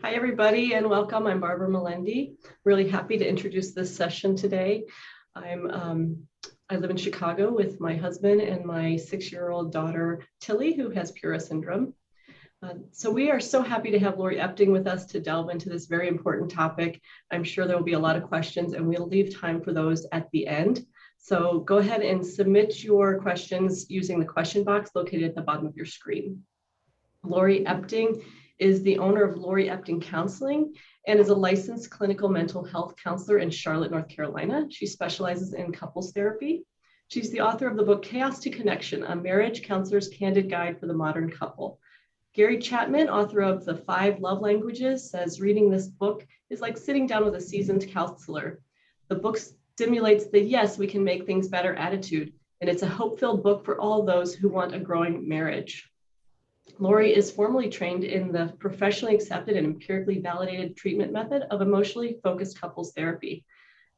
Hi, everybody, and welcome. I'm Barbara Melendi. Really happy to introduce this session today. I live in Chicago with my husband and my 6-year-old daughter, Tilly, who has Pura syndrome. So we are so happy to have Lori Epting with us to delve into this very important topic. I'm sure there will be a lot of questions, and we'll leave time for those at the end. So go ahead and submit your questions using the question box located at the bottom of your screen. Lori Epting is the owner of Lori Epting Counseling and is a licensed clinical mental health counselor in Charlotte, North Carolina. She specializes in couples therapy. She's the author of the book Chaos to Connection, a marriage counselor's candid guide for the modern couple. Gary Chapman, author of The 5 Love Languages, says reading this book is like sitting down with a seasoned counselor. The book stimulates the yes, we can make things better attitude, and it's a hope-filled book for all those who want a growing marriage. Lori is formally trained in the professionally accepted and empirically validated treatment method of emotionally focused couples therapy.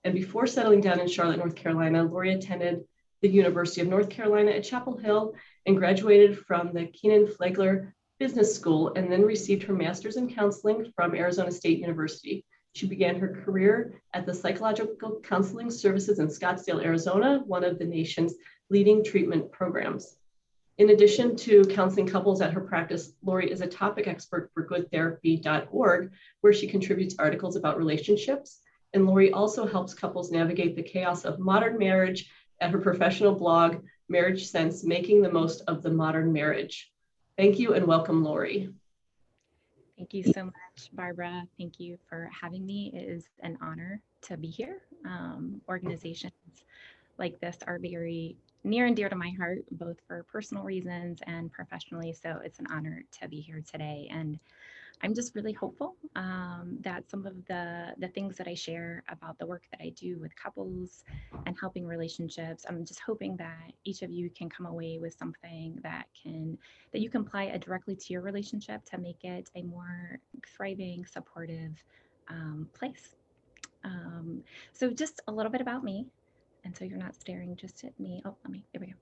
And before settling down in Charlotte, North Carolina, Lori attended the University of North Carolina at Chapel Hill and graduated from the Kenan Flagler Business School and then received her master's in counseling from Arizona State University. She began her career at the Psychological Counseling Services in Scottsdale, Arizona, one of the nation's leading treatment programs. In addition to counseling couples at her practice, Lori is a topic expert for goodtherapy.org, where she contributes articles about relationships. And Lori also helps couples navigate the chaos of modern marriage at her professional blog, Marriage Sense, Making the Most of the Modern Marriage. Thank you and welcome, Lori. Thank you so much, Barbara. Thank you for having me. It is an honor to be here. Organizations like this are very near and dear to my heart, both for personal reasons and professionally. So it's an honor to be here today. And I'm just really hopeful that some of the things that I share about the work that I do with couples and helping relationships, I'm just hoping that each of you can come away with something that you can apply directly to your relationship to make it a more thriving, supportive place. So just a little bit about me. And so you're not staring just at me. Oh, there we go.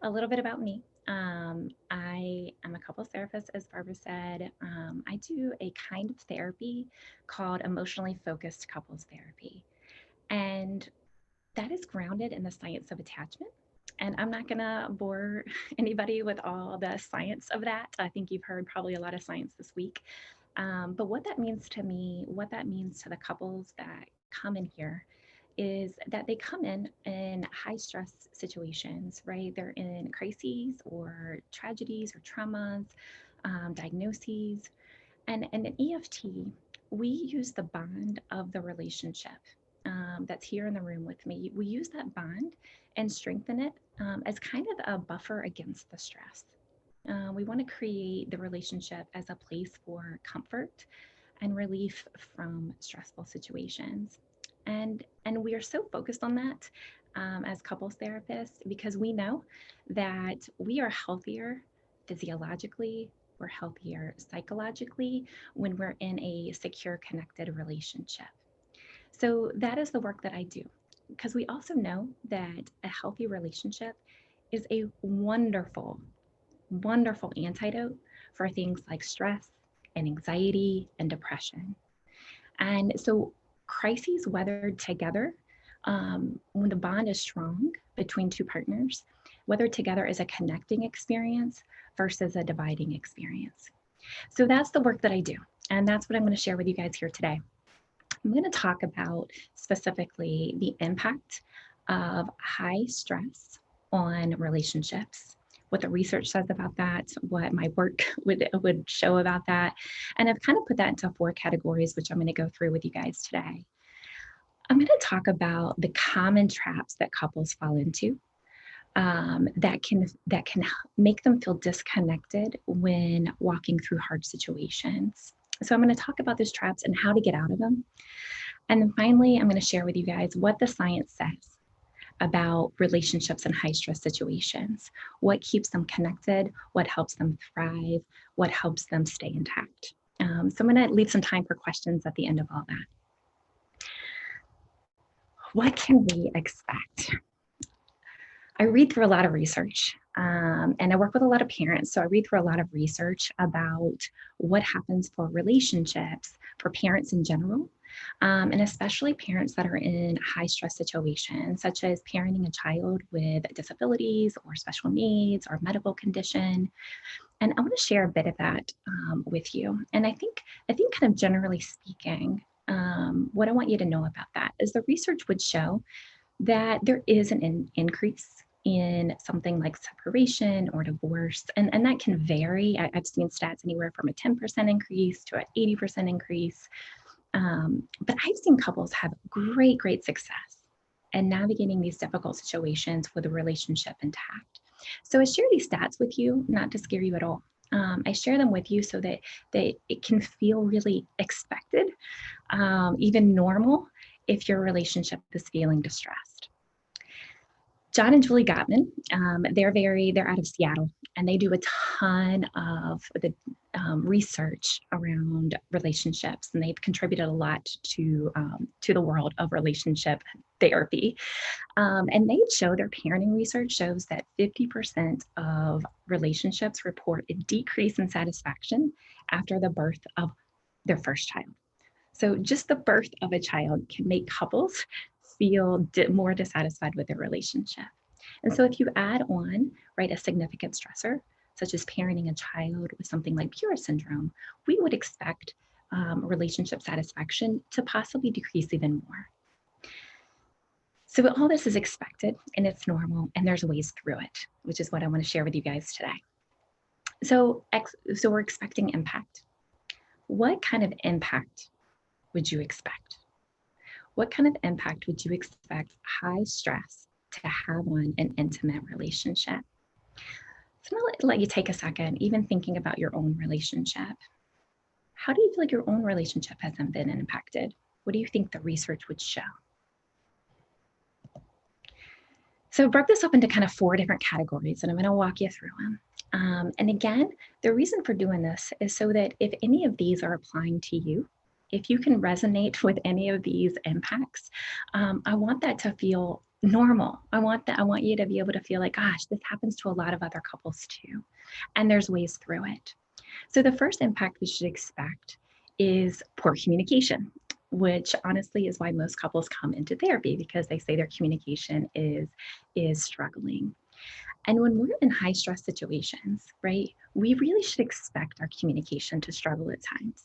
A little bit about me. I am a couples therapist, as Barbara said. I do a kind of therapy called emotionally focused couples therapy. And that is grounded in the science of attachment. And I'm not going to bore anybody with all the science of that. I think you've heard probably a lot of science this week. But what that means to me, what that means to the couples that come in here, is that they come in high stress situations, right? They're in crises or tragedies or traumas, diagnoses. And in EFT, we use the bond of the relationship that's here in the room with me. We use that bond and strengthen it as kind of a buffer against the stress. We want to create the relationship as a place for comfort and relief from stressful situations. And we are so focused on that as couples therapists because we know that we are healthier physiologically, we're healthier psychologically when we're in a secure, connected relationship. So that is the work that I do because we also know that a healthy relationship is a wonderful, wonderful antidote for things like stress and anxiety and depression. And so crises weathered together, when the bond is strong between two partners, weathered together is a connecting experience versus a dividing experience. So that's the work that I do. And that's what I'm going to share with you guys here today. I'm going to talk about specifically the impact of high stress on relationships, what the research says about that, what my work would show about that. And I've kind of put that into 4 categories, which I'm going to go through with you guys today. I'm going to talk about the common traps that couples fall into that can make them feel disconnected when walking through hard situations. So I'm going to talk about those traps and how to get out of them. And then finally, I'm going to share with you guys what the science says about relationships in high stress situations, what keeps them connected, what helps them thrive, what helps them stay intact. So I'm going to leave some time for questions at the end of all that. What can we expect? I read through a lot of research And I work with a lot of parents, so I read through a lot of research about what happens for relationships for parents in general, and especially parents that are in high stress situations, such as parenting a child with disabilities or special needs or medical condition. And I want to share a bit of that with you. And I think kind of generally speaking, what I want you to know about that is the research would show that there is an increase in something like separation or divorce, and that can vary. I've seen stats anywhere from a 10% increase to an 80% increase. But I've seen couples have great success in navigating these difficult situations with a relationship intact. So I share these stats with you, not to scare you at all. I share them with you so that it can feel really expected, even normal, if your relationship is feeling distressed. John and Julie Gottman, they're out of Seattle, and they do a ton of the research around relationships, and they've contributed a lot to the world of relationship therapy. And they show, their parenting research shows that 50% of relationships report a decrease in satisfaction after the birth of their first child. So just the birth of a child can make couples feel more dissatisfied with their relationship. And so if you add on, right, a significant stressor, such as parenting a child with something like Pura syndrome, we would expect relationship satisfaction to possibly decrease even more. So all this is expected and it's normal, and there's ways through it, which is what I want to share with you guys today. So we're expecting impact. What kind of impact would you expect? What kind of impact would you expect high stress to have on an intimate relationship? So I'm going to let you take a second, even thinking about your own relationship. How do you feel like your own relationship hasn't been impacted? What do you think the research would show? So I broke this up into kind of 4 different categories, and I'm going to walk you through them. And again, the reason for doing this is so that if any of these are applying to you, if you can resonate with any of these impacts, I want that to feel normal. I want you to be able to feel like, gosh, this happens to a lot of other couples too. And there's ways through it. So the first impact we should expect is poor communication, which honestly is why most couples come into therapy, because they say their communication is struggling. And when we're in high stress situations, right, we really should expect our communication to struggle at times.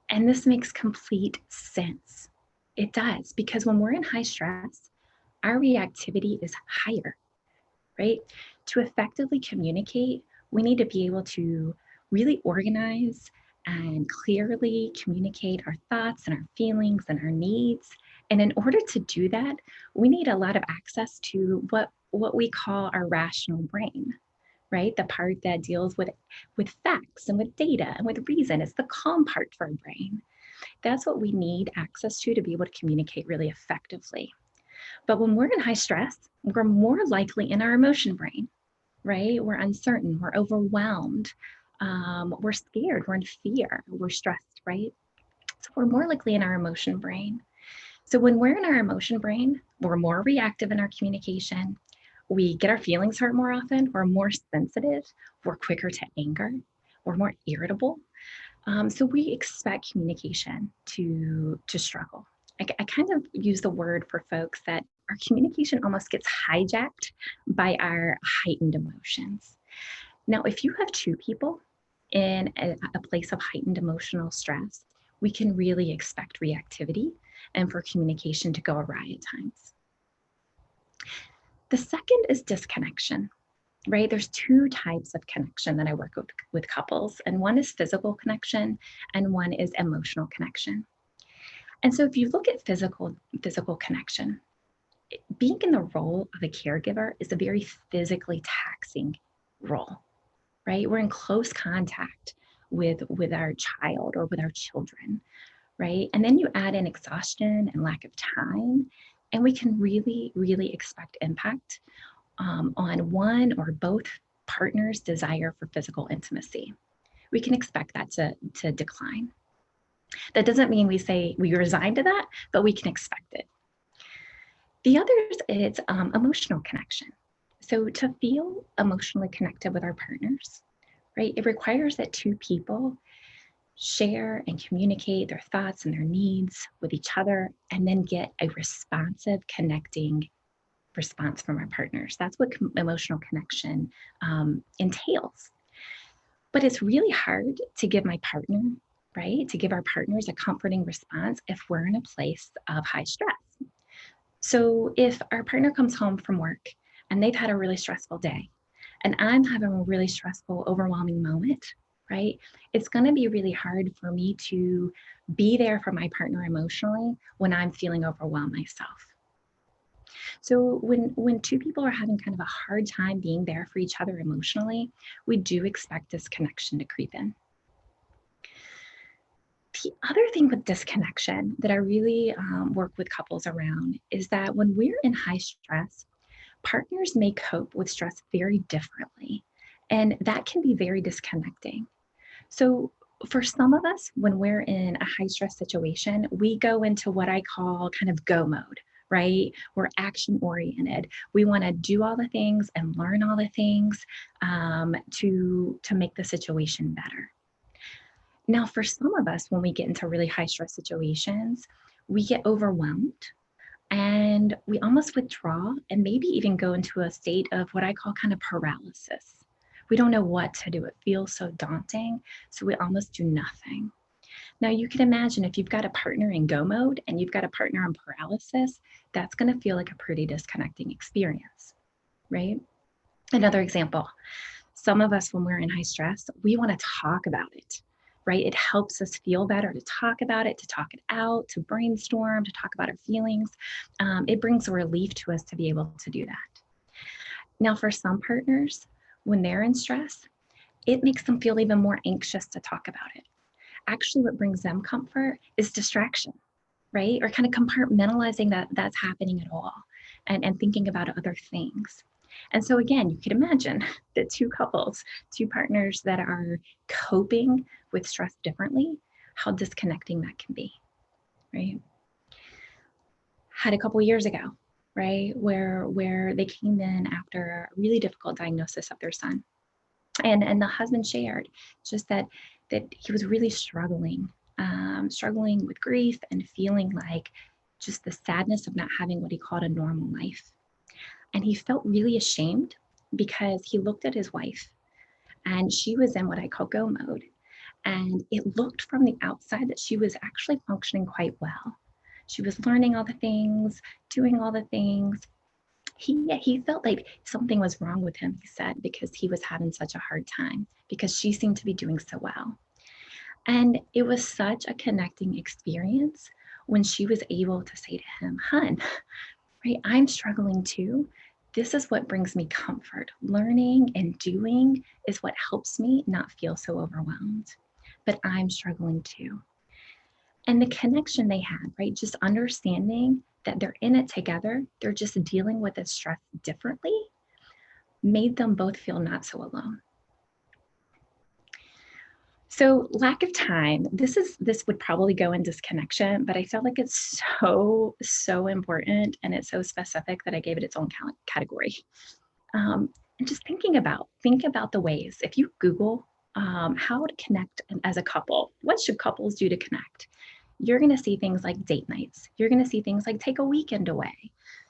And this makes complete sense. It does, because when we're in high stress, our reactivity is higher, right? To effectively communicate, we need to be able to really organize and clearly communicate our thoughts and our feelings and our needs. And in order to do that, we need a lot of access to what we call our rational brain, right? The part that deals with facts and with data and with reason. It's the calm part for our brain. That's what we need access to be able to communicate really effectively. But when we're in high stress, we're more likely in our emotion brain, right? We're uncertain, we're overwhelmed, we're scared, we're in fear, we're stressed, right? So we're more likely in our emotion brain. So when we're in our emotion brain, we're more reactive in our communication. We get our feelings hurt more often. We're more sensitive. We're quicker to anger. We're more irritable. So we expect communication to struggle. I kind of use the word for folks that our communication almost gets hijacked by our heightened emotions. Now, if you have 2 people in a place of heightened emotional stress, we can really expect reactivity and for communication to go awry at times. The second is disconnection, right? There's 2 types of connection that I work with couples, and one is physical connection and one is emotional connection. And so if you look at physical connection, being in the role of a caregiver is a very physically taxing role, right? We're in close contact with our child or with our children, right? And then you add in exhaustion and lack of time, and we can really, really expect impact on one or both partners' desire for physical intimacy. We can expect that to decline. That doesn't mean we say we resign to that, but we can expect it. The other is emotional connection. So to feel emotionally connected with our partners, right, it requires that two people share and communicate their thoughts and their needs with each other, and then get a responsive, connecting response from our partners. That's what emotional connection entails. But it's really hard to give my partner, right, to give our partners a comforting response if we're in a place of high stress. So if our partner comes home from work and they've had a really stressful day, and I'm having a really stressful, overwhelming moment, right? It's going to be really hard for me to be there for my partner emotionally when I'm feeling overwhelmed myself. So when two people are having kind of a hard time being there for each other emotionally, we do expect disconnection to creep in. The other thing with disconnection that I really work with couples around is that when we're in high stress, partners may cope with stress very differently, and that can be very disconnecting. So, for some of us, when we're in a high stress situation, we go into what I call kind of go mode, right? We're action oriented. We want to do all the things and learn all the things to make the situation better. Now, for some of us, when we get into really high stress situations, we get overwhelmed and we almost withdraw and maybe even go into a state of what I call kind of paralysis. We don't know what to do. It feels so daunting. So we almost do nothing. Now, you can imagine if you've got a partner in go mode and you've got a partner in paralysis, that's going to feel like a pretty disconnecting experience, right? Another example, some of us, when we're in high stress, we want to talk about it, right? It helps us feel better to talk about it, to talk it out, to brainstorm, to talk about our feelings. It brings a relief to us to be able to do that. Now, for some partners, when they're in stress, it makes them feel even more anxious to talk about it. Actually, what brings them comfort is distraction, right? Or kind of compartmentalizing that that's happening at all and thinking about other things. And so again, you could imagine that two couples, two partners that are coping with stress differently, how disconnecting that can be, right? Had a couple years ago, right, where they came in after a really difficult diagnosis of their son. And the husband shared just that he was really struggling with grief and feeling like just the sadness of not having what he called a normal life. And he felt really ashamed because he looked at his wife and she was in what I call go mode. And it looked from the outside that she was actually functioning quite well. She was learning all the things, doing all the things. He felt like something was wrong with him, he said, because he was having such a hard time, because she seemed to be doing so well. And it was such a connecting experience when she was able to say to him, "Hun, right, I'm struggling too. This is what brings me comfort. Learning and doing is what helps me not feel so overwhelmed. But I'm struggling too." And the connection they had, right, just understanding that they're in it together, they're just dealing with the stress differently, made them both feel not so alone. So lack of time, this would probably go in disconnection, but I felt like it's so important and it's so specific that I gave it its own category. And just think about the ways. If you Google how to connect as a couple, what should couples do to connect? You're going to see things like date nights. You're going to see things like take a weekend away.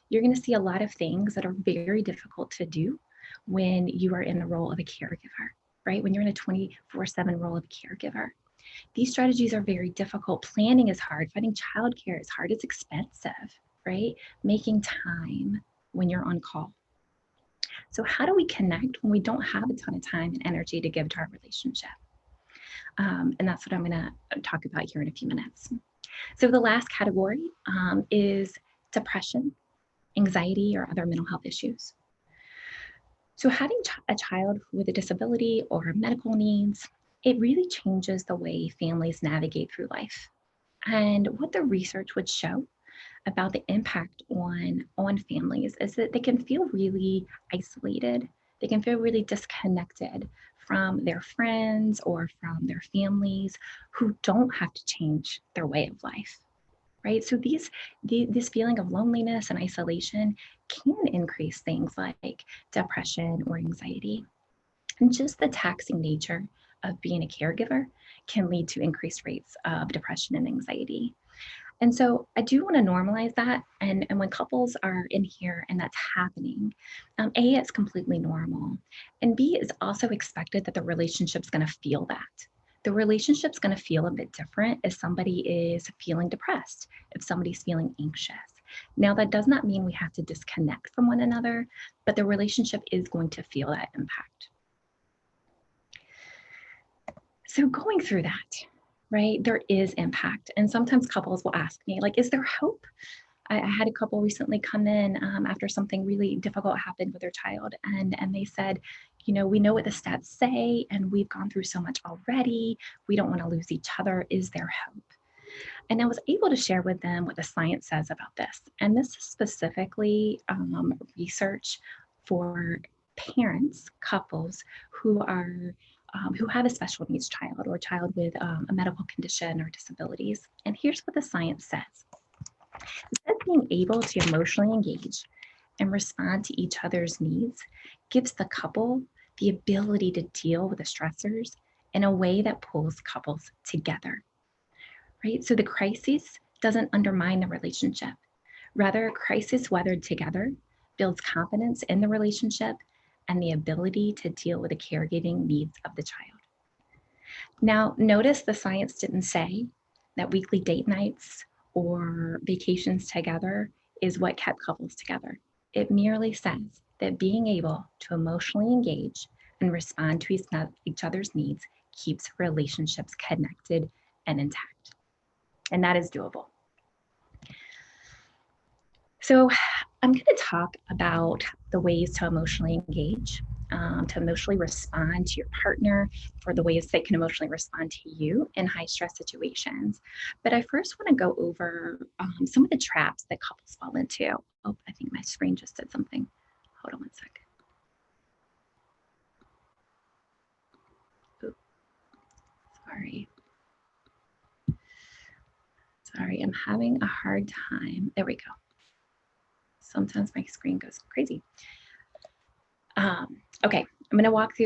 You're going to see a lot of things that are very difficult to do when you are in the role of a caregiver, right? When you're in a 24/7 role of a caregiver. These strategies are very difficult. Planning is hard. Finding childcare is hard. It's expensive, right? Making time when you're on call. So how do we connect when we don't have a ton of time and energy to give to our relationship? And that's what I'm going to talk about here in a few minutes. So the last category is depression, anxiety, or other mental health issues. So having a child with a disability or medical needs, it really changes the way families navigate through life. And what the research would show about the impact on families is that they can feel really isolated. They can feel really disconnected from their friends or from their families who don't have to change their way of life. right? So this feeling of loneliness and isolation can increase things like depression or anxiety. And just the taxing nature of being a caregiver can lead to increased rates of depression and anxiety. And so I do want to normalize that. And when couples are in here and that's happening, A, it's completely normal. And B, it's also expected that the relationship's going to feel that. The relationship's going to feel a bit different if somebody is feeling depressed, if somebody's feeling anxious. Now, that does not mean we have to disconnect from one another, but the relationship is going to feel that impact. So going through that, right, there is impact. And sometimes couples will ask me, like, is there hope? I had a couple recently come in after something really difficult happened with their child. And they said, you know, we know what the stats say, and we've gone through so much already. We don't want to lose each other. Is there hope? And I was able to share with them what the science says about this. And this is specifically research for parents, couples who are who have a special needs child or a child with a medical condition or disabilities. And here's what the science says. It says being able to emotionally engage and respond to each other's needs gives the couple the ability to deal with the stressors in a way that pulls couples together, right? So the crisis doesn't undermine the relationship. Rather, a crisis weathered together builds confidence in the relationship and the ability to deal with the caregiving needs of the child. Now, notice the science didn't say that weekly date nights or vacations together is what kept couples together. It merely says that being able to emotionally engage and respond to each other's needs keeps relationships connected and intact. And that is doable. So I'm going to talk about the ways to emotionally engage, to emotionally respond to your partner, for the ways they can emotionally respond to you in high stress situations. But I first want to go over some of the traps that couples fall into. Oh, I think my screen just did something. Hold on one sec. Oops. Sorry, I'm having a hard time. There we go. Sometimes my screen goes crazy. Okay, I'm going to walk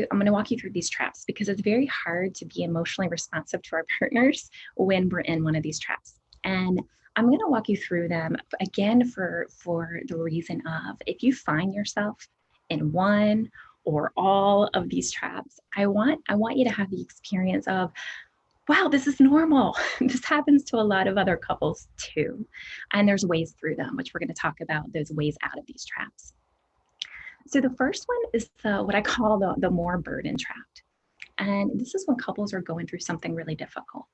you through these traps because it's very hard to be emotionally responsive to our partners when we're in one of these traps. And I'm going to walk you through them again for the reason of if you find yourself in one or all of these traps, I want you to have the experience of, wow, this is normal. This happens to a lot of other couples too. And there's ways through them, which we're going to talk about those ways out of these traps. So the first one is what I call the more burden trap. And this is when couples are going through something really difficult.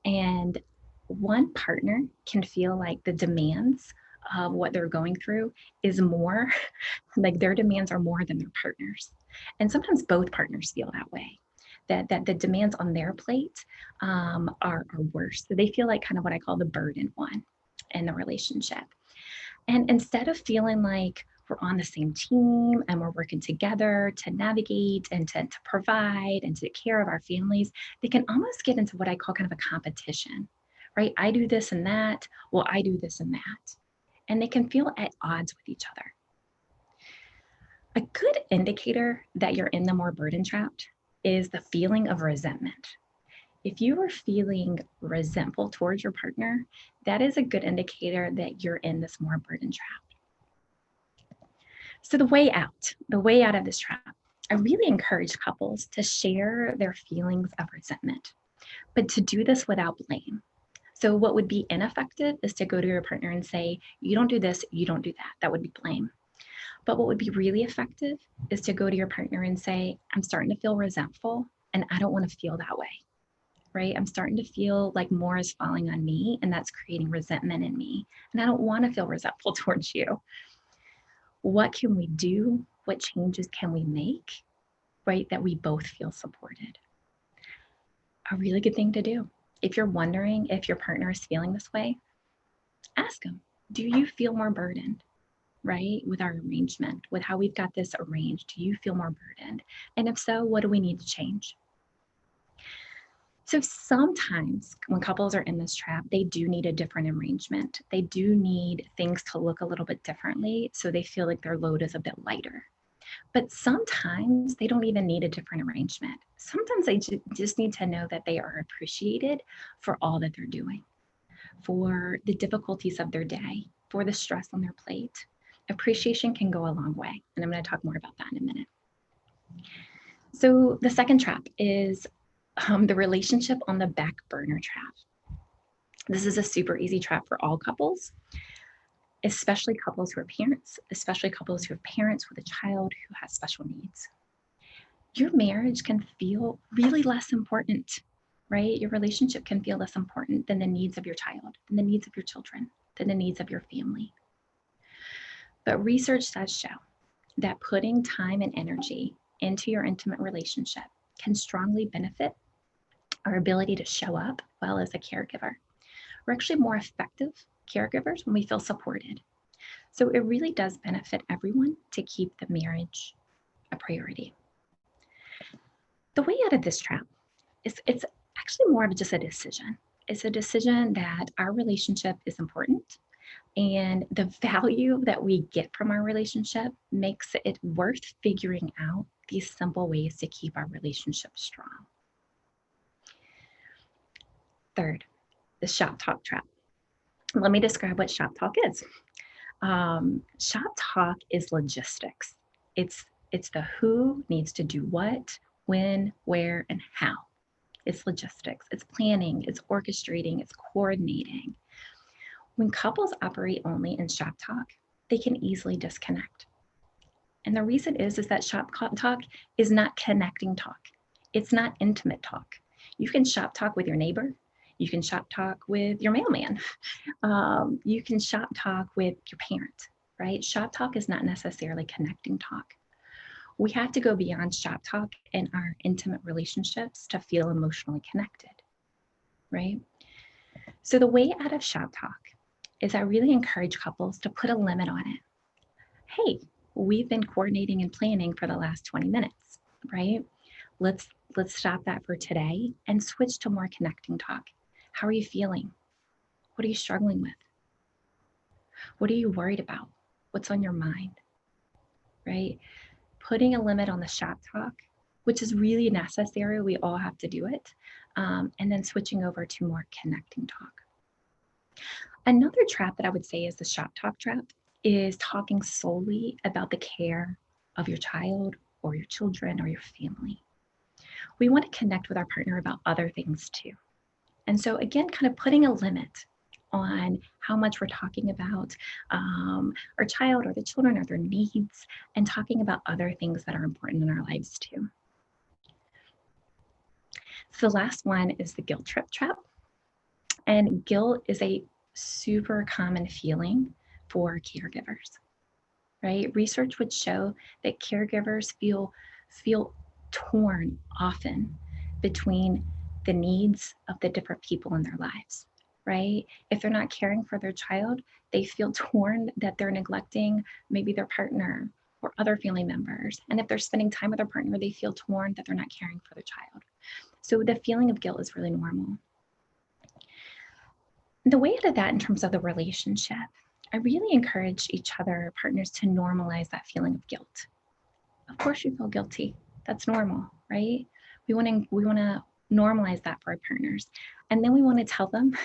And one partner can feel like the demands of what they're going through is more, like their demands are more than their partners. And sometimes both partners feel that way, that the demands on their plate are worse. So they feel like kind of what I call the burden one in the relationship. And instead of feeling like we're on the same team and we're working together to navigate and to provide and to take care of our families, they can almost get into what I call kind of a competition, right? I do this and that, well, I do this and that. And they can feel at odds with each other. A good indicator that you're in the more burden trap is the feeling of resentment. If you are feeling resentful towards your partner, that is a good indicator that you're in this more burden trap. So the way out of this trap, I really encourage couples to share their feelings of resentment, but to do this without blame. So what would be ineffective is to go to your partner and say, you don't do this, you don't do that. That would be blame. But what would be really effective is to go to your partner and say, I'm starting to feel resentful and I don't want to feel that way, right? I'm starting to feel like more is falling on me and that's creating resentment in me. And I don't want to feel resentful towards you. What can we do? What changes can we make, right? That we both feel supported. A really good thing to do. If you're wondering if your partner is feeling this way, ask them, do you feel more burdened, right? With our arrangement, with how we've got this arranged, do you feel more burdened? And if so, what do we need to change? So sometimes when couples are in this trap, they do need a different arrangement. They do need things to look a little bit differently so they feel like their load is a bit lighter. But sometimes they don't even need a different arrangement. Sometimes they just need to know that they are appreciated for all that they're doing, for the difficulties of their day, for the stress on their plate. Appreciation can go a long way. And I'm going to talk more about that in a minute. So the second trap is the relationship on the back burner trap. This is a super easy trap for all couples, especially couples who are parents, especially couples who have parents with a child who has special needs. Your marriage can feel really less important, right? Your relationship can feel less important than the needs of your child, than the needs of your children, than the needs of your family. But research does show that putting time and energy into your intimate relationship can strongly benefit our ability to show up well as a caregiver. We're actually more effective caregivers when we feel supported. So it really does benefit everyone to keep the marriage a priority. The way out of this trap is it's actually more of just a decision. It's a decision that our relationship is important and the value that we get from our relationship makes it worth figuring out these simple ways to keep our relationship strong. Third, the shop talk trap. Let me describe what shop talk is. Shop talk is logistics. It's the who needs to do what, when, where, and how. It's logistics, it's planning, it's orchestrating, it's coordinating. When couples operate only in shop talk, they can easily disconnect. And the reason is that shop talk is not connecting talk. It's not intimate talk. You can shop talk with your neighbor. You can shop talk with your mailman. You can shop talk with your parent, right? Shop talk is not necessarily connecting talk. We have to go beyond shop talk in our intimate relationships to feel emotionally connected, right? So the way out of shop talk is I really encourage couples to put a limit on it. Hey, we've been coordinating and planning for the last 20 minutes, right? Let's stop that for today and switch to more connecting talk. How are you feeling? What are you struggling with? What are you worried about? What's on your mind, right? Putting a limit on the shop talk, which is really necessary. We all have to do it. And then switching over to more connecting talk. Another trap that I would say is the shop talk trap is talking solely about the care of your child or your children or your family. We want to connect with our partner about other things too. And so again, kind of putting a limit on how much we're talking about our child or the children or their needs and talking about other things that are important in our lives too. So the last one is the guilt trip trap. And guilt is a super common feeling for caregivers, right? Research would show that caregivers feel torn often between the needs of the different people in their lives, right? If they're not caring for their child, they feel torn that they're neglecting maybe their partner or other family members. And if they're spending time with their partner, they feel torn that they're not caring for their child. So the feeling of guilt is really normal. The way out of that in terms of the relationship, I really encourage each other partners to normalize that feeling of guilt. Of course you feel guilty. That's normal, right? We want to normalize that for our partners. And then we want to tell them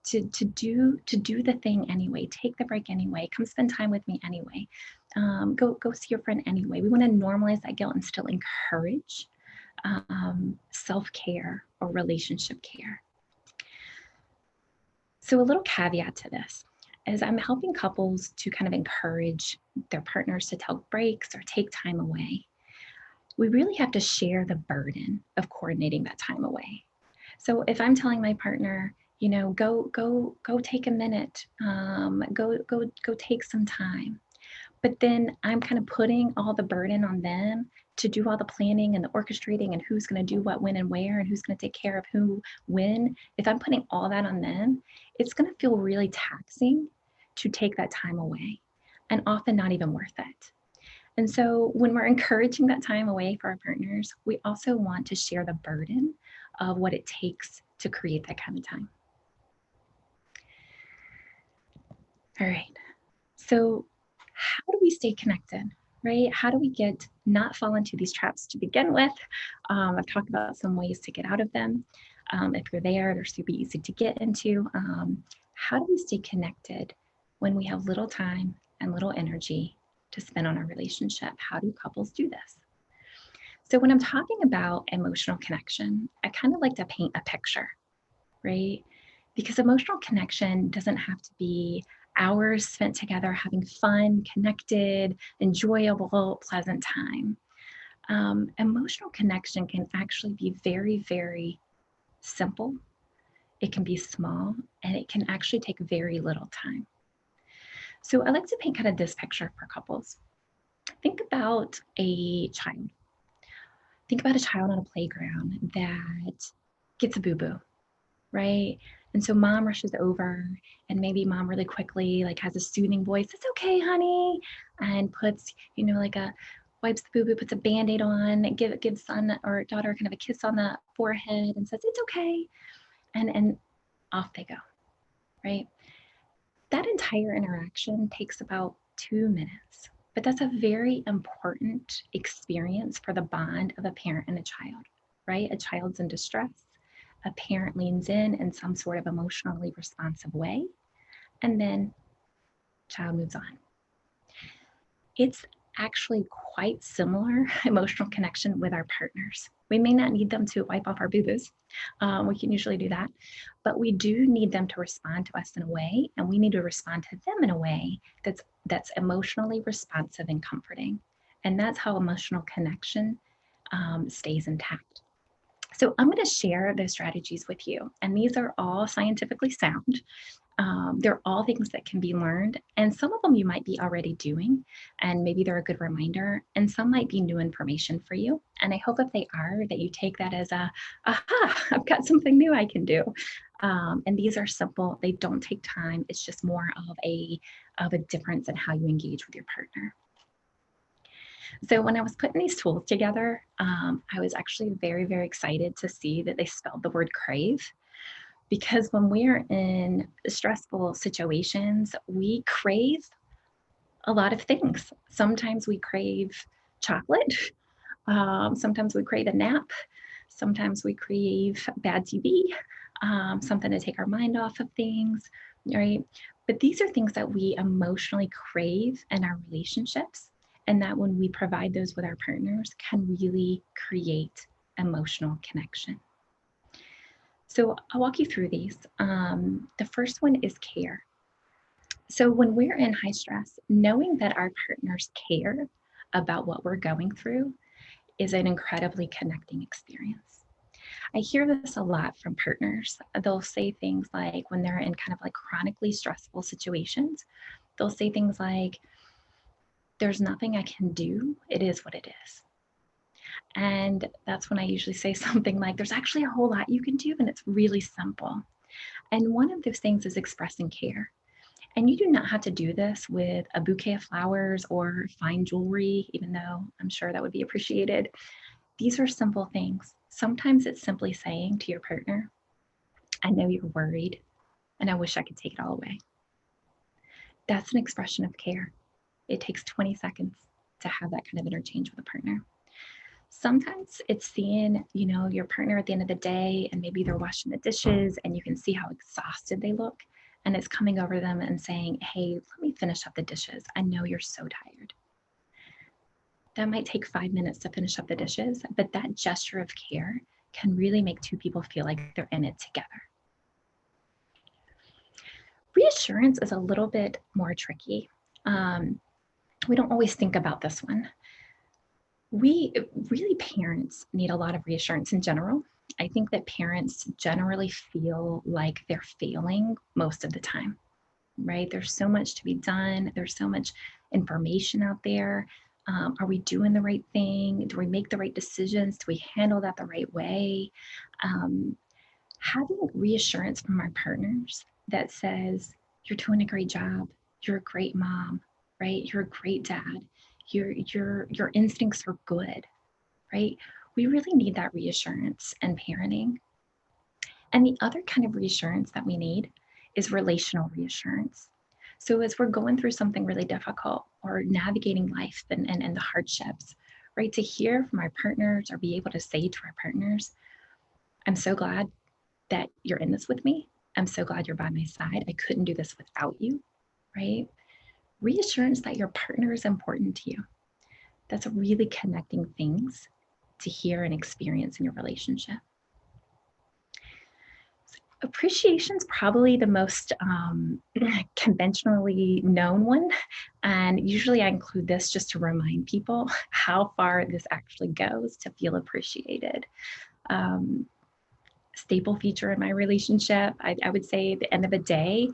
to do the thing anyway, take the break anyway, come spend time with me anyway, go see your friend anyway. We want to normalize that guilt and still encourage self-care or relationship care. So a little caveat to this is I'm helping couples to kind of encourage their partners to take breaks or take time away. We really have to share the burden of coordinating that time away. So if I'm telling my partner, you know, go take a minute, go take some time, but then I'm kind of putting all the burden on them to do all the planning and the orchestrating and who's going to do what, when, and where, and who's going to take care of who, when. If I'm putting all that on them, it's going to feel really taxing to take that time away and often not even worth it. And so when we're encouraging that time away for our partners, we also want to share the burden of what it takes to create that kind of time. All right. So how do we stay connected, right? How do we not fall into these traps to begin with? I've talked about some ways to get out of them. If you're there, they're super easy to get into. How do we stay connected when we have little time and little energy to spend on our relationship? How do couples do this? So when I'm talking about emotional connection, I kind of like to paint a picture, right? Because emotional connection doesn't have to be hours spent together having fun, connected, enjoyable, pleasant time. Emotional connection can actually be very, very simple. It can be small, and it can actually take very little time. So I like to paint kind of this picture for couples. Think about a child. Think about a child on a playground that gets a boo-boo, right? And so mom rushes over, and maybe mom really quickly like has a soothing voice, "It's okay, honey," and puts, like wipes the boo-boo, puts a Band-Aid on, gives son or daughter kind of a kiss on the forehead and says, "It's okay." And off they go, right? That entire interaction takes about 2 minutes, but that's a very important experience for the bond of a parent and a child, right? A child's in distress. A parent leans in some sort of emotionally responsive way, and then child moves on. It's actually quite similar emotional connection with our partners. We may not need them to wipe off our boo-boos. We can usually do that, but we do need them to respond to us in a way, and we need to respond to them in a way that's emotionally responsive and comforting. And that's how emotional connection stays intact. So I'm going to share those strategies with you, and these are all scientifically sound. They're all things that can be learned, and some of them you might be already doing, and maybe they're a good reminder, and some might be new information for you. And I hope if they are, that you take that as aha, I've got something new I can do. And these are simple, they don't take time. It's just more of a difference in how you engage with your partner. So when I was putting these tools together, I was actually very, very excited to see that they spelled the word crave. Because when we're in stressful situations, we crave a lot of things. Sometimes we crave chocolate. Sometimes we crave a nap. Sometimes we crave bad TV, something to take our mind off of things, right? But these are things that we emotionally crave in our relationships, and that when we provide those with our partners can really create emotional connection. So I'll walk you through these. The first one is care. So when we're in high stress, knowing that our partners care about what we're going through is an incredibly connecting experience. I hear this a lot from partners. They'll say things like, when they're in kind of like chronically stressful situations, they'll say things like, "There's nothing I can do. It is what it is." And that's when I usually say something like, "There's actually a whole lot you can do, and it's really simple." And one of those things is expressing care. And you do not have to do this with a bouquet of flowers or fine jewelry, even though I'm sure that would be appreciated. These are simple things. Sometimes it's simply saying to your partner, "I know you're worried, and I wish I could take it all away." That's an expression of care. It takes 20 seconds to have that kind of interchange with a partner. Sometimes it's seeing, your partner at the end of the day, and maybe they're washing the dishes and you can see how exhausted they look. And it's coming over them and saying, "Hey, let me finish up the dishes. I know you're so tired." That might take 5 minutes to finish up the dishes, but that gesture of care can really make two people feel like they're in it together. Reassurance is a little bit more tricky. We don't always think about this one. Parents need a lot of reassurance in general. I think that parents generally feel like they're failing most of the time, right? There's so much to be done. There's so much information out there. Are we doing the right thing? Do we make the right decisions? Do we handle that the right way? Having reassurance from our partners that says, "You're doing a great job. You're a great mom, right? You're a great dad. Your instincts are good," right? We really need that reassurance in parenting. And the other kind of reassurance that we need is relational reassurance. So as we're going through something really difficult or navigating life and the hardships, right, to hear from our partners or be able to say to our partners, I'm so glad that you're in this with me. I'm so glad you're by my side. I couldn't do this without you, right? Reassurance that your partner is important to you. That's really connecting things to hear and experience in your relationship. Appreciation is probably the most conventionally known one. And usually I include this just to remind people how far this actually goes to feel appreciated. Staple feature in my relationship, I would say at the end of the day,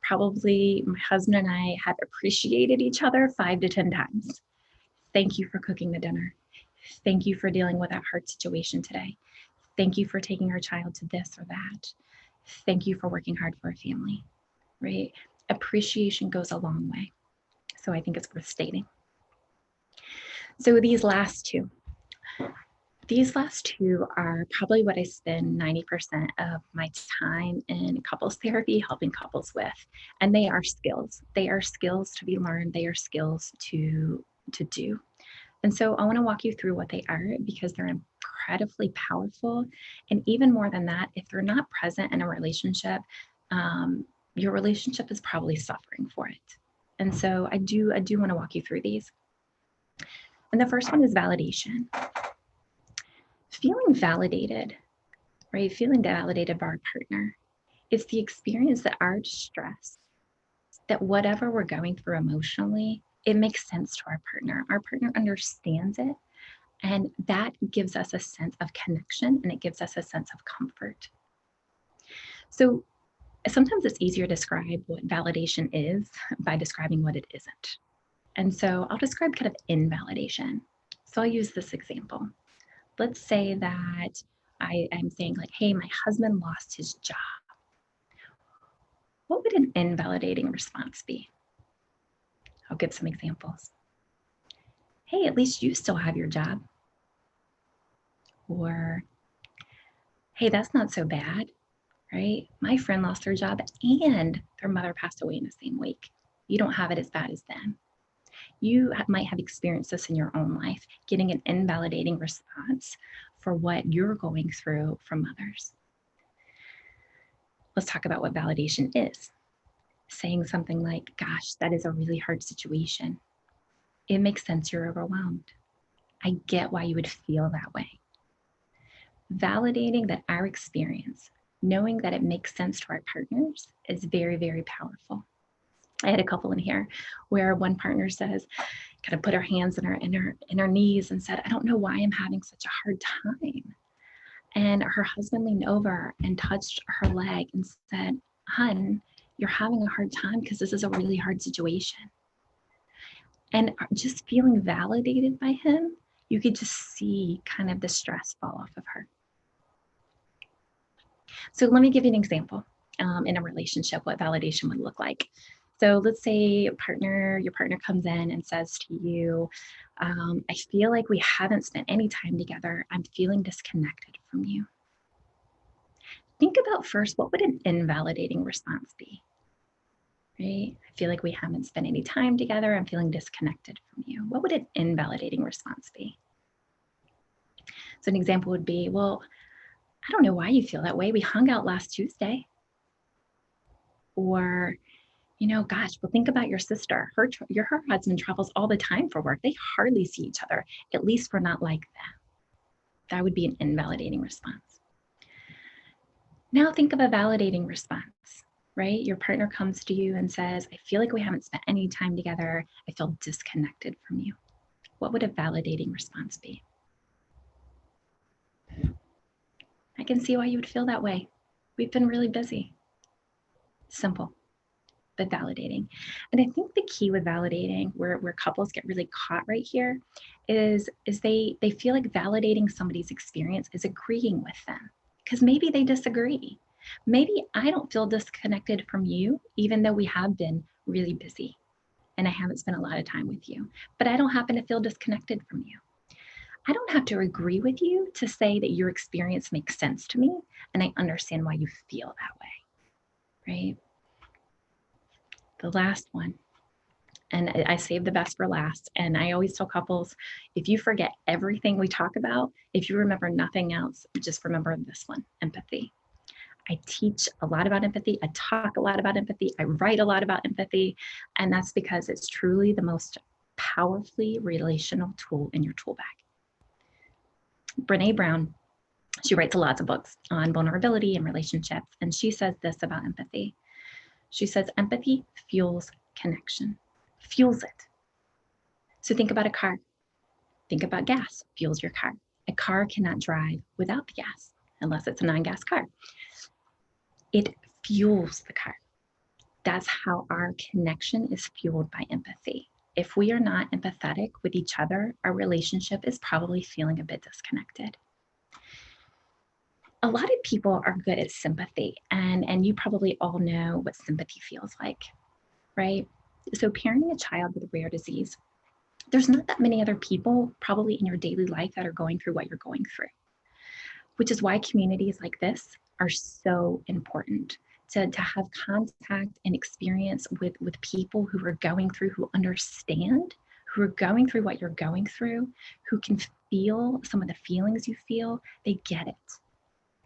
probably my husband and I have appreciated each other 5 to 10 times. Thank you for cooking the dinner. Thank you for dealing with that hard situation today. Thank you for taking our child to this or that. Thank you for working hard for a family, right? Appreciation goes a long way. So I think it's worth stating. So these last two are probably what I spend 90% of my time in couples therapy helping couples with. And they are skills. They are skills to be learned. They are skills to do. And so I want to walk you through what they are because they're incredibly powerful. And even more than that, if they're not present in a relationship, your relationship is probably suffering for it. And so I do want to walk you through these. And the first one is validation. Feeling validated, right? Feeling validated by our partner is the experience that our distress, that whatever we're going through emotionally, it makes sense to our partner. Our partner understands it, and that gives us a sense of connection, and it gives us a sense of comfort. So sometimes it's easier to describe what validation is by describing what it isn't. And so I'll describe kind of invalidation. So I'll use this example. Let's say that I'm saying like, hey, my husband lost his job. What would an invalidating response be? I'll give some examples. Hey, at least you still have your job. Or, hey, that's not so bad, right? My friend lost her job and their mother passed away in the same week. You don't have it as bad as them. You might have experienced this in your own life, getting an invalidating response for what you're going through from others. Let's talk about what validation is. Saying something like, gosh, that is a really hard situation. It makes sense you're overwhelmed. I get why you would feel that way. Validating that our experience, knowing that it makes sense to our partners, is very, very powerful. I had a couple in here where one partner says, kind of put her hands in her knees and said, I don't know why I'm having such a hard time. And her husband leaned over and touched her leg and said, hun, you're having a hard time because this is a really hard situation. And just feeling validated by him, you could just see kind of the stress fall off of her. So let me give you an example in a relationship, what validation would look like. So let's say your partner comes in and says to you, I feel like we haven't spent any time together. I'm feeling disconnected from you. Think about first, what would an invalidating response be? Right? I feel like we haven't spent any time together. I'm feeling disconnected from you. What would an invalidating response be? So an example would be, well, I don't know why you feel that way. We hung out last Tuesday. Or, gosh, well, think about your sister. Her husband travels all the time for work. They hardly see each other. At least we're not like that. That would be an invalidating response. Now think of a validating response, right? Your partner comes to you and says, I feel like we haven't spent any time together. I feel disconnected from you. What would a validating response be? I can see why you would feel that way. We've been really busy. Simple, but validating. And I think the key with validating, where couples get really caught right here, is they feel like validating somebody's experience is agreeing with them, because maybe they disagree. Maybe I don't feel disconnected from you, even though we have been really busy and I haven't spent a lot of time with you, but I don't happen to feel disconnected from you. I don't have to agree with you to say that your experience makes sense to me and I understand why you feel that way, right? The last one, and I save the best for last. And I always tell couples, if you forget everything we talk about, if you remember nothing else, just remember this one, empathy. I teach a lot about empathy. I talk a lot about empathy. I write a lot about empathy. And that's because it's truly the most powerfully relational tool in your tool bag. Brene Brown, she writes lots of books on vulnerability and relationships. And she says this about empathy. She says, empathy fuels connection, fuels it. So think about a car. Think about gas, fuels your car. A car cannot drive without the gas unless it's a non-gas car. It fuels the car. That's how our connection is fueled by empathy. If we are not empathetic with each other, our relationship is probably feeling a bit disconnected. A lot of people are good at sympathy, and you probably all know what sympathy feels like, right? So parenting a child with a rare disease, there's not that many other people probably in your daily life that are going through what you're going through, which is why communities like this are so important to have contact and experience with people who are going through, who understand, who are going through what you're going through, who can feel some of the feelings you feel. They get it,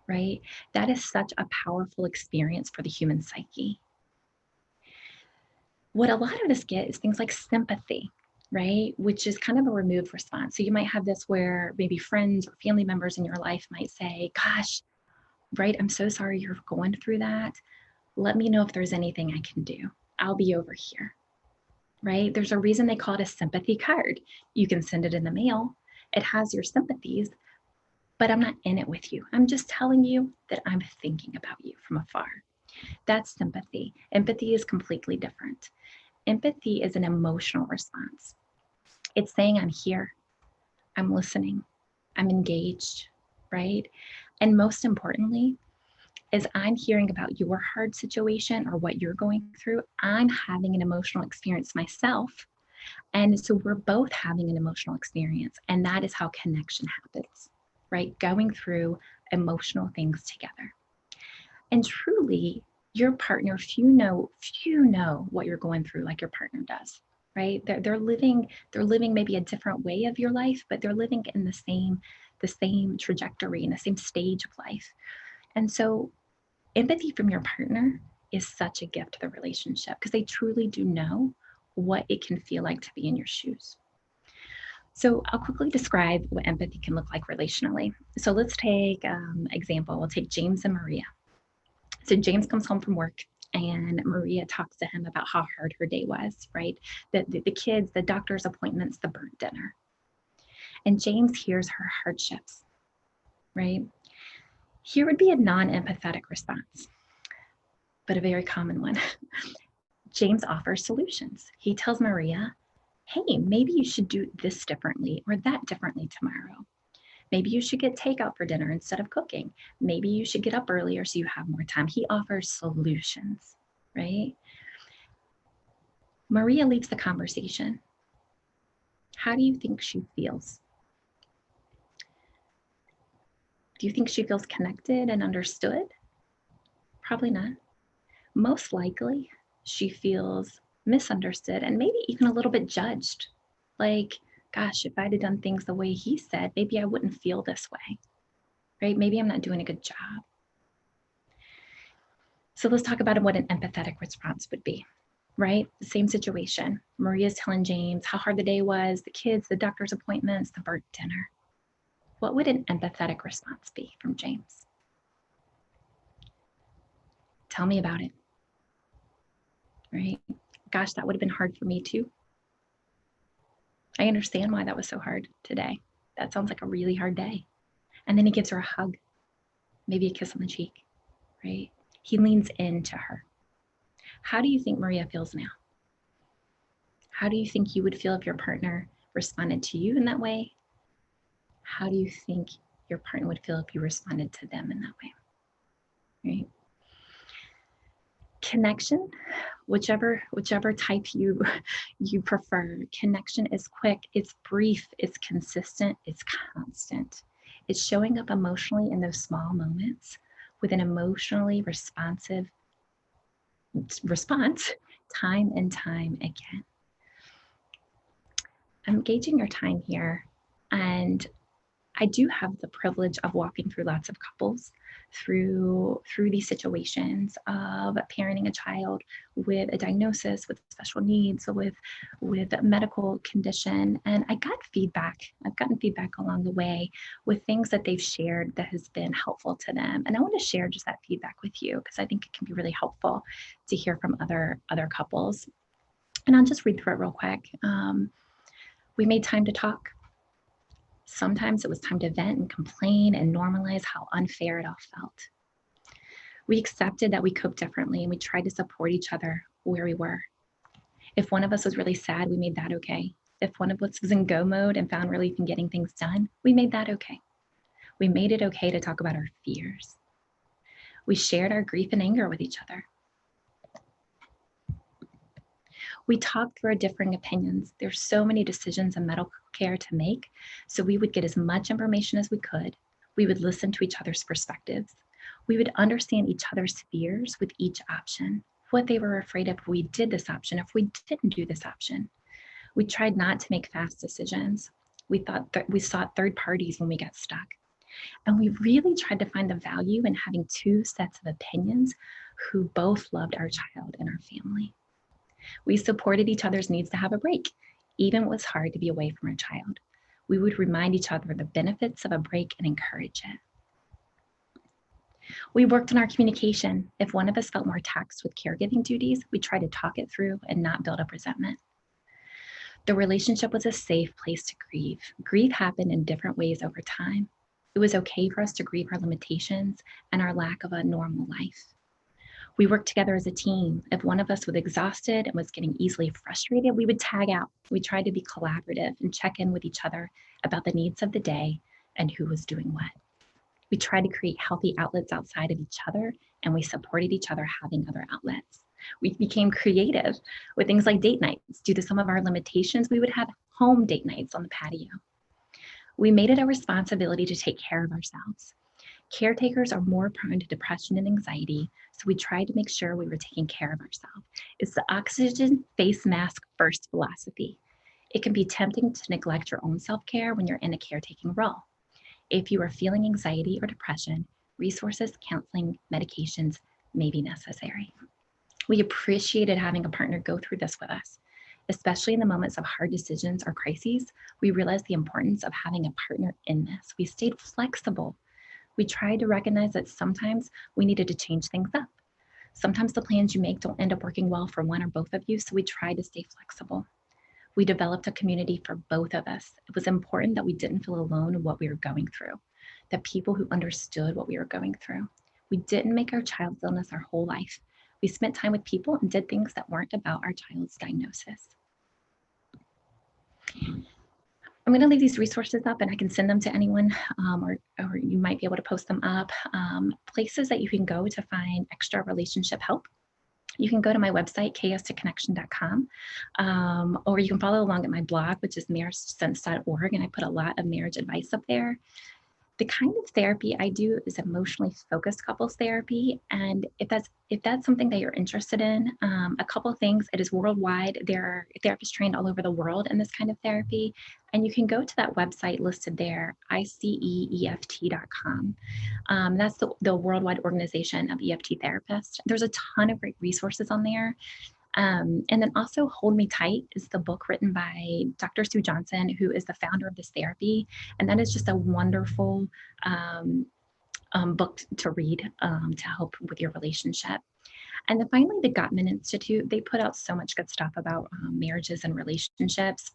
right? That is such a powerful experience for the human psyche. What a lot of us get is things like sympathy, right? Which is kind of a removed response. So you might have this where maybe friends or family members in your life might say, gosh, right, I'm so sorry you're going through that. Let me know if there's anything I can do. I'll be over here, right? There's a reason they call it a sympathy card. You can send it in the mail. It has your sympathies, but I'm not in it with you. I'm just telling you that I'm thinking about you from afar. That's sympathy. Empathy is completely different. Empathy is an emotional response. It's saying, I'm here, I'm listening, I'm engaged, right? And most importantly, as I'm hearing about your hard situation or what you're going through, I'm having an emotional experience myself. And so we're both having an emotional experience. And that is how connection happens, right? Going through emotional things together. And truly, your partner, few know what you're going through like your partner does, right? They're living maybe a different way of your life, but they're living in the same trajectory, in the same stage of life. And so empathy from your partner is such a gift to the relationship because they truly do know what it can feel like to be in your shoes. So I'll quickly describe what empathy can look like relationally. So let's take example. We'll take James and Maria. So James comes home from work and Maria talks to him about how hard her day was, right? The kids, the doctor's appointments, the burnt dinner. And James hears her hardships, right? Here would be a non-empathetic response, but a very common one. James offers solutions. He tells Maria, hey, maybe you should do this differently or that differently tomorrow. Maybe you should get takeout for dinner instead of cooking. Maybe you should get up earlier so you have more time. He offers solutions, right? Maria leaves the conversation. How do you think she feels? Do you think she feels connected and understood? Probably not. Most likely, she feels misunderstood and maybe even a little bit judged. Like, gosh, if I'd have done things the way he said, maybe I wouldn't feel this way, right? Maybe I'm not doing a good job. So let's talk about what an empathetic response would be, right? The same situation. Maria's telling James how hard the day was, the kids, the doctor's appointments, the burnt dinner. What would an empathetic response be from James? Tell me about it, right? Gosh, that would have been hard for me too. I understand why that was so hard today. That sounds like a really hard day. And then he gives her a hug, maybe a kiss on the cheek, right? He leans into her. How do you think Maria feels now? How do you think you would feel if your partner responded to you in that way? How do you think your partner would feel if you responded to them in that way, right? Connection, whichever type you prefer. Connection is quick, it's brief, it's consistent, it's constant. It's showing up emotionally in those small moments with an emotionally responsive response time and time again. I'm gauging your time here, and I do have the privilege of walking through lots of couples through these situations of parenting a child with a diagnosis, with special needs, with a medical condition. And I've gotten feedback along the way with things that they've shared that has been helpful to them. And I want to share just that feedback with you because I think it can be really helpful to hear from other couples. And I'll just read through it real quick. We made time to talk. Sometimes it was time to vent and complain and normalize how unfair it all felt. We accepted that we coped differently and we tried to support each other where we were. If one of us was really sad, we made that okay. If one of us was in go mode and found relief in getting things done, we made that okay. We made it okay to talk about our fears. We shared our grief and anger with each other. We talked through our differing opinions. There's so many decisions in medical care to make, so we would get as much information as we could. We would listen to each other's perspectives. We would understand each other's fears with each option, what they were afraid of if we did this option, if we didn't do this option. We tried not to make fast decisions. We sought third parties when we got stuck. And we really tried to find the value in having two sets of opinions who both loved our child and our family. We supported each other's needs to have a break, even when it was hard to be away from our child. We would remind each other of the benefits of a break and encourage it. We worked on our communication. If one of us felt more taxed with caregiving duties, we tried to talk it through and not build up resentment. The relationship was a safe place to grieve. Grief happened in different ways over time. It was okay for us to grieve our limitations and our lack of a normal life. We worked together as a team. If one of us was exhausted and was getting easily frustrated, we would tag out. We tried to be collaborative and check in with each other about the needs of the day and who was doing what. We tried to create healthy outlets outside of each other, and we supported each other having other outlets. We became creative with things like date nights. Due to some of our limitations, we would have home date nights on the patio. We made it a responsibility to take care of ourselves. Caretakers are more prone to depression and anxiety, so we tried to make sure we were taking care of ourselves. It's the oxygen face mask first philosophy. It can be tempting to neglect your own self-care when you're in a caretaking role. If you are feeling anxiety or depression, resources, counseling, medications may be necessary. We appreciated having a partner go through this with us. Especially in the moments of hard decisions or crises, we realized the importance of having a partner in this. We stayed flexible. We tried to recognize that sometimes we needed to change things up. Sometimes the plans you make don't end up working well for one or both of you, so we tried to stay flexible. We developed a community for both of us. It was important that we didn't feel alone in what we were going through, that people who understood what we were going through. We didn't make our child's illness our whole life. We spent time with people and did things that weren't about our child's diagnosis. I'm going to leave these resources up and I can send them to anyone, or you might be able to post them up. Places that you can go to find extra relationship help. You can go to my website, chaos2connection.com, or you can follow along at my blog, which is marriagesense.org, and I put a lot of marriage advice up there. The kind of therapy I do is emotionally focused couples therapy. And if that's something that you're interested in, a couple of things, it is worldwide. There are therapists trained all over the world in this kind of therapy. And you can go to that website listed there, iceeft.com. That's the worldwide organization of EFT therapists. There's a ton of great resources on there. And then also Hold Me Tight is the book written by Dr. Sue Johnson, who is the founder of this therapy. And that is just a wonderful book to read to help with your relationship. And then finally, the Gottman Institute, they put out so much good stuff about marriages and relationships.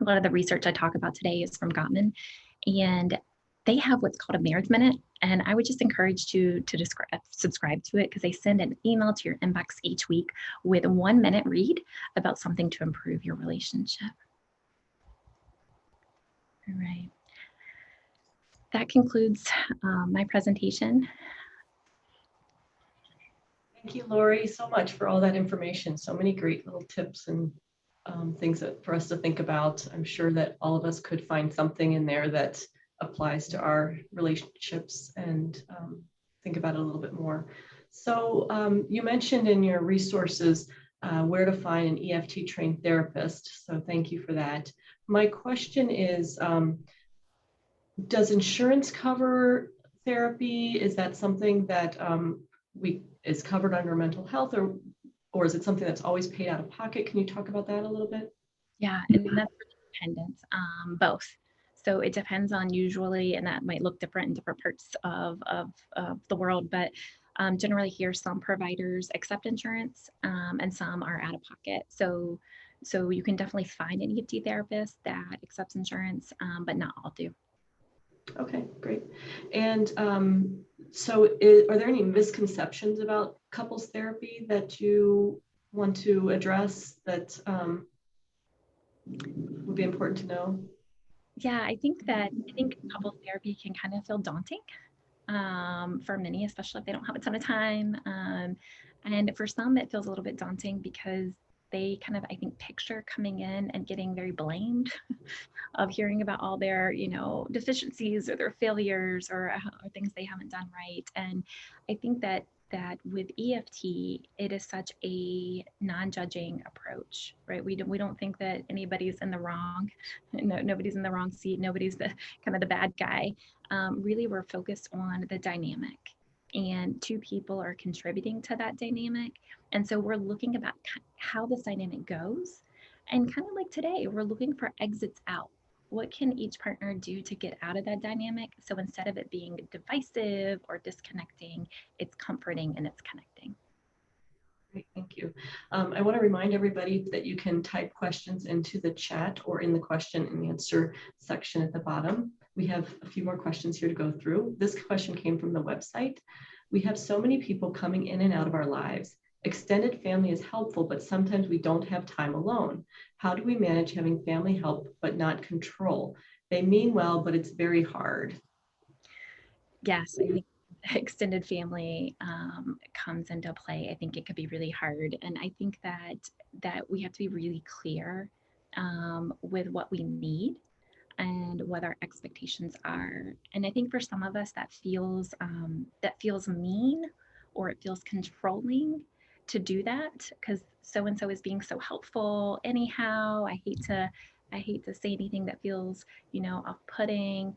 A lot of the research I talk about today is from Gottman. And they have what's called a Marriage Minute. And I would just encourage you to subscribe to it because they send an email to your inbox each week with a 1 minute read about something to improve your relationship. All right. That concludes my presentation. Thank you, Lori, so much for all that information. So many great little tips and things for us to think about. I'm sure that all of us could find something in there that applies to our relationships and think about it a little bit more. So you mentioned in your resources where to find an EFT trained therapist. So thank you for that. My question is, does insurance cover therapy? Is that something that is covered under mental health, or is it something that's always paid out of pocket? Can you talk about that a little bit? Yeah, and that's really dependent, both. So it depends on usually, and that might look different in different parts of the world, but generally here, some providers accept insurance and some are out of pocket. So you can definitely find an EFT therapist that accepts insurance, but not all do. Okay, great. And are there any misconceptions about couples therapy that you want to address that would be important to know? Yeah, I think couples therapy can kind of feel daunting for many, especially if they don't have a ton of time. And for some, it feels a little bit daunting because they kind of, I think, picture coming in and getting very blamed of hearing about all their, deficiencies or their failures or things they haven't done right. And I think that with EFT, it is such a non-judging approach, right? We don't think that anybody's in the wrong. No, nobody's in the wrong seat. Nobody's the kind of the bad guy. Really, we're focused on the dynamic, and two people are contributing to that dynamic. And so we're looking about how this dynamic goes. And kind of like today, we're looking for exits out. What can each partner do to get out of that dynamic? So instead of it being divisive or disconnecting, it's comforting and it's connecting. Great, thank you. I want to remind everybody that you can type questions into the chat or in the question and answer section at the bottom. We have a few more questions here to go through. This question came from the website. We have so many people coming in and out of our lives. Extended family is helpful, but sometimes we don't have time alone. How do we manage having family help but not control? They mean well, but it's very hard. Yes, I think extended family comes into play. I think it could be really hard, and I think that we have to be really clear with what we need and what our expectations are. And I think for some of us that feels mean or it feels controlling to do that because so and so is being so helpful anyhow. I hate to say anything that feels, off-putting.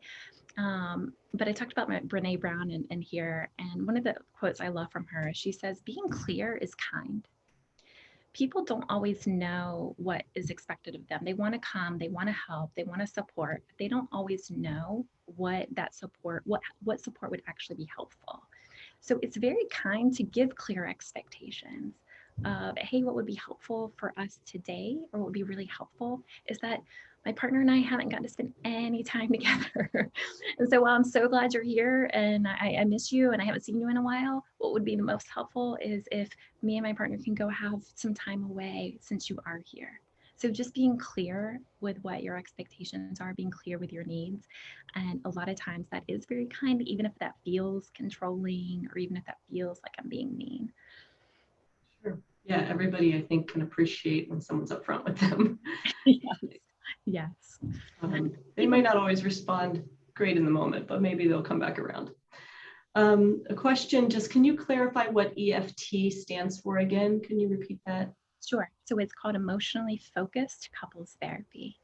But I talked about Brene Brown in here, and one of the quotes I love from her, she says, being clear is kind. People don't always know what is expected of them. They want to come, they want to help, they want to support, but they don't always know what support would actually be helpful. So it's very kind to give clear expectations of, hey, what would be helpful for us today, or what would be really helpful is that my partner and I haven't gotten to spend any time together. And so while I'm so glad you're here and I miss you and I haven't seen you in a while, what would be the most helpful is if me and my partner can go have some time away since you are here. So just being clear with what your expectations are, being clear with your needs. And a lot of times that is very kind, even if that feels controlling or even if that feels like I'm being mean. Sure. Yeah, everybody I think can appreciate when someone's upfront with them. Yes. They might not always respond great in the moment, but maybe they'll come back around. A question, just can you clarify what EFT stands for again? Can you repeat that? Sure. So it's called emotionally focused couples therapy.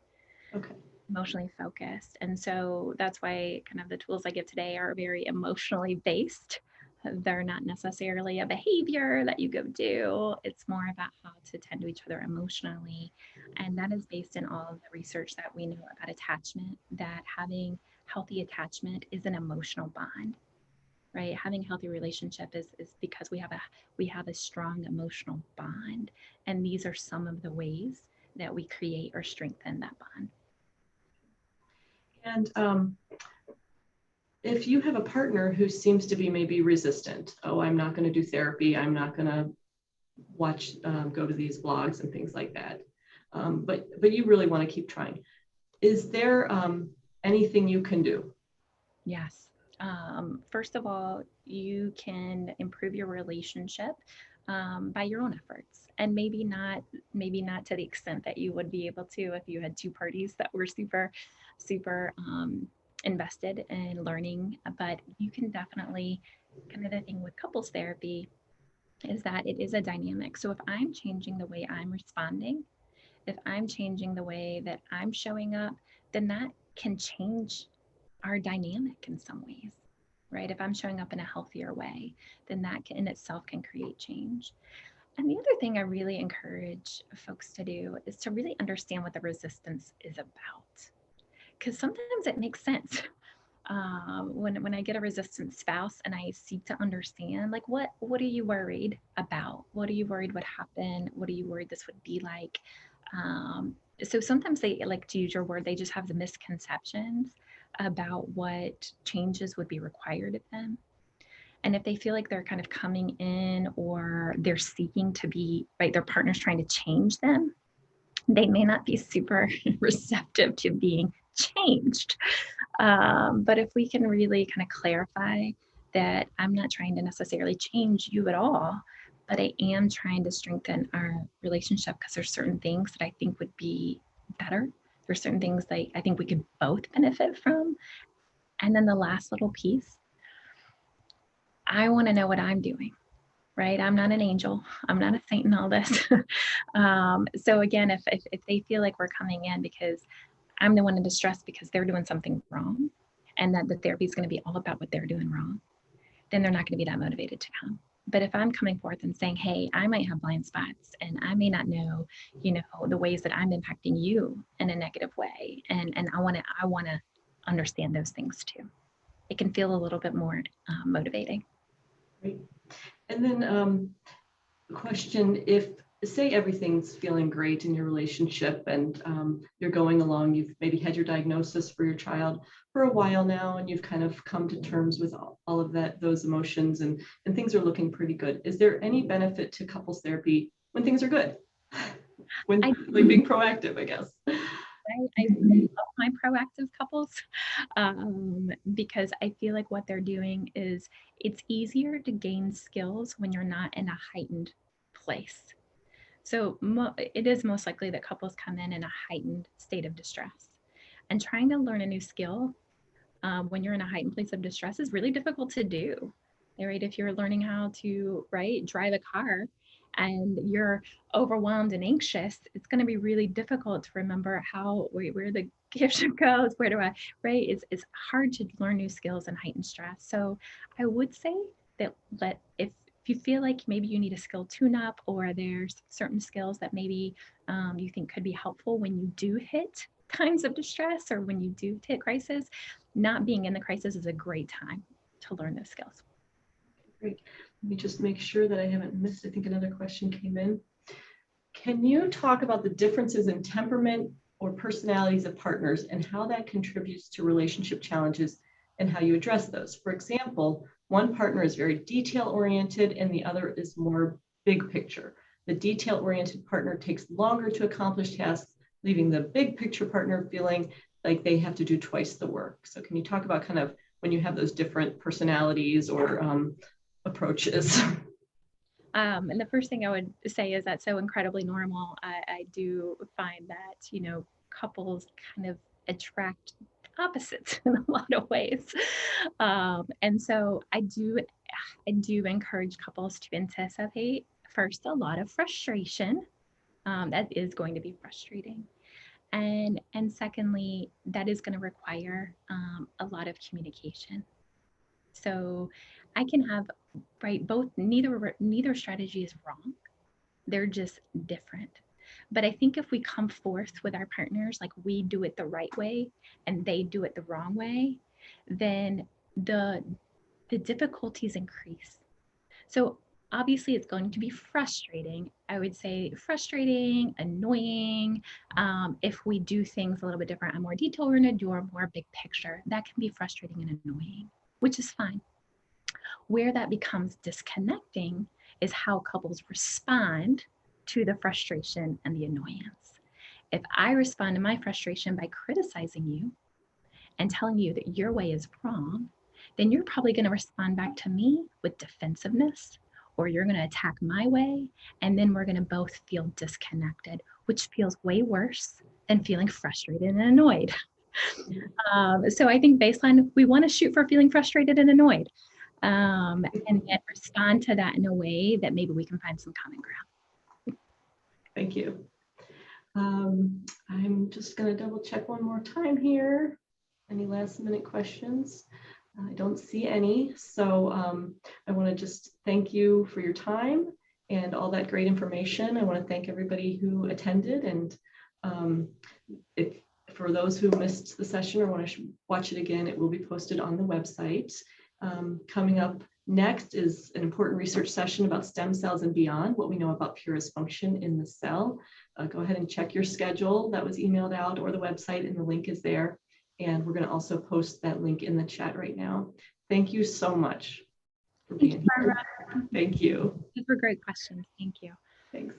Okay. Emotionally focused. And so that's why kind of the tools I give today are very emotionally based. They're not necessarily a behavior that you go do. It's more about how to tend to each other emotionally. And that is based in all of the research that we know about attachment, that having healthy attachment is an emotional bond, right? Having a healthy relationship is because we have a strong emotional bond. And these are some of the ways that we create or strengthen that bond. And if you have a partner who seems to be maybe resistant, oh, I'm not going to do therapy, I'm not going to go to these blogs and things like that, but you really want to keep trying, is there anything you can do? Yes. First of all, you can improve your relationship by your own efforts, and maybe not to the extent that you would be able to if you had two parties that were super invested in learning. But you can definitely, kind of the thing with couples therapy is that it is a dynamic. So if I'm changing the way I'm responding, if I'm changing the way that I'm showing up, then that can change our dynamic in some ways, right? If I'm showing up in a healthier way, then that can, in itself can create change. And the other thing I really encourage folks to do is to really understand what the resistance is about. Because sometimes it makes sense. When I get a resistant spouse and I seek to understand, like, what are you worried about? What are you worried would happen? What are you worried this would be like? So sometimes they, like to use your word, they just have the misconceptions about what changes would be required of them. And if they feel like they're kind of coming in or they're seeking to be, right, their partner's trying to change them, they may not be super receptive to being changed. But if we can really kind of clarify that I'm not trying to necessarily change you at all, but I am trying to strengthen our relationship because there's certain things that I think would be better. There's certain things that I think we could both benefit from. And then the last little piece, I want to know what I'm doing, right? I'm not an angel. I'm not a saint in all this. So again, if they feel like we're coming in because I'm the one in distress because they're doing something wrong, and that the therapy is going to be all about what they're doing wrong, then they're not going to be that motivated to come. But if I'm coming forth and saying, hey, I might have blind spots and I may not know, the ways that I'm impacting you in a negative way. And I want to understand those things too. It can feel a little bit more motivating. Great. And then question, if say everything's feeling great in your relationship and you're going along, you've maybe had your diagnosis for your child for a while now, and you've kind of come to terms with all of those emotions and things are looking pretty good. Is there any benefit to couples therapy when things are good? When like being proactive, I guess. I love my proactive couples because I feel like what they're doing is it's easier to gain skills when you're not in a heightened place. So it is most likely that couples come in a heightened state of distress. And trying to learn a new skill when you're in a heightened place of distress is really difficult to do. Right? If you're learning how to drive a car and you're overwhelmed and anxious, it's going to be really difficult to remember where the gift goes. Where do I, right? It's hard to learn new skills in heightened stress. So I would say that if you feel like maybe you need a skill tune-up or there's certain skills that maybe you think could be helpful when you do hit times of distress or when you do hit crisis, not being in the crisis is a great time to learn those skills. Great. Let me just make sure that I haven't missed. I think another question came in. Can you talk about the differences in temperament or personalities of partners and how that contributes to relationship challenges and how you address those? For example, one partner is very detail-oriented and the other is more big picture. The detail-oriented partner takes longer to accomplish tasks, leaving the big picture partner feeling like they have to do twice the work. So can you talk about kind of when you have those different personalities or approaches? And the first thing I would say is that's so incredibly normal. I do find that, couples kind of attract opposites in a lot of ways. And so I do encourage couples to anticipate first a lot of frustration. That is going to be frustrating. And secondly, that is going to require a lot of communication. So I can have both, neither strategy is wrong. They're just different. But I think if we come forth with our partners like we do it the right way and they do it the wrong way, then the difficulties increase. So obviously it's going to be frustrating. I would say frustrating, annoying. If we do things a little bit different, a more detail oriented, or a more big picture, that can be frustrating and annoying, which is fine. Where that becomes disconnecting is how couples respond to the frustration and the annoyance. If I respond to my frustration by criticizing you and telling you that your way is wrong, then you're probably going to respond back to me with defensiveness or you're going to attack my way. And then we're going to both feel disconnected, which feels way worse than feeling frustrated and annoyed. So I think baseline, we want to shoot for feeling frustrated and annoyed, and then respond to that in a way that maybe we can find some common ground. Thank you. I'm just going to double check one more time here. Any last minute questions? I don't see any. So I want to just thank you for your time and all that great information. I want to thank everybody who attended. And if for those who missed the session or want to watch it again, it will be posted on the website. Coming up next is an important research session about stem cells and beyond, what we know about Pura's function in the cell. Go ahead and check your schedule that was emailed out or the website, and the link is there. And we're going to also post that link in the chat right now. Thank you so much for being here. Thank you. These were great questions. Thank you. Thanks.